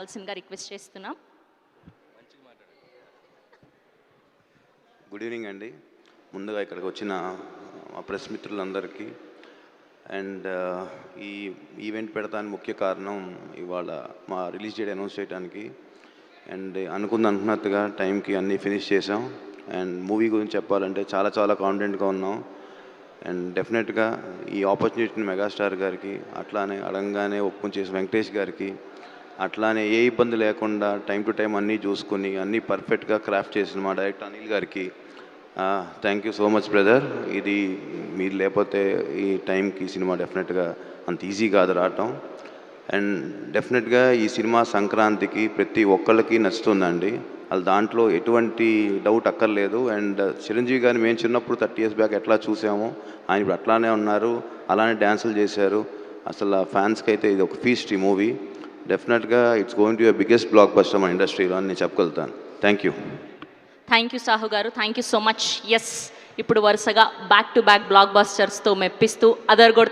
కావాల్సిందిగా రిక్వెస్ట్ చేస్తున్నాం. Good evening అండి. ముందుగా ఇక్కడికి వచ్చిన మా ప్రెస్ మిత్రులందరికీ అండ్ ఈ ఈవెంట్ పెడతానికి ముఖ్య కారణం ఇవాళ మా రిలీజ్ డేట్ అనౌన్స్ చేయడానికి అండ్ అనుకున్నట్టుగా టైంకి అన్నీ ఫినిష్ చేసాం. అండ్ మూవీ గురించి చెప్పాలంటే చాలా చాలా కాన్ఫిడెంట్గా ఉన్నాం. అండ్ డెఫినెట్గా ఈ ఆపర్చునిటీని మెగాస్టార్ గారికి, అట్లానే అడగంగానే ఒప్పుకొని చేసిన వెంకటేష్ గారికి, అట్లానే ఏ ఇబ్బంది లేకుండా టైం టు టైం అన్నీ చూసుకుని అన్నీ పర్ఫెక్ట్గా క్రాఫ్ట్ చేసిన మా డైరెక్టర్ అనిల్ గారికి thank you so much brother. ఇది మీరు లేకపోతే ఈ టైంకి సినిమా డెఫినెట్గా అంత ఈజీ కాదు రావటం. అండ్ డెఫినెట్గా ఈ సినిమా సంక్రాంతికి ప్రతి ఒక్కళ్ళకి నచ్చుతుందండి. అది దాంట్లో ఎటువంటి డౌట్ అక్కర్లేదు. అండ్ చిరంజీవి గారిని మేము చిన్నప్పుడు 30 years బ్యాక్ ఎట్లా చూసామో ఆయన ఇప్పుడు అట్లానే ఉన్నారు, అలానే డ్యాన్సులు చేశారు. అసలు ఫ్యాన్స్కి అయితే ఇది ఒక ఫీస్ట్ ఈ మూవీ. డెఫినెట్గా it's going to be biggest blockbuster మన ఇండస్ట్రీలో అని నేను చెప్పగలుగుతాను. Thank you. Thank you Sahu గారు, thank you so much. Yes, ఇప్పుడు వరుసగా బ్యాక్ టు బ్యాక్ బ్లాక్ బస్టర్స్తో మెప్పిస్తూ అదరగొడుతూ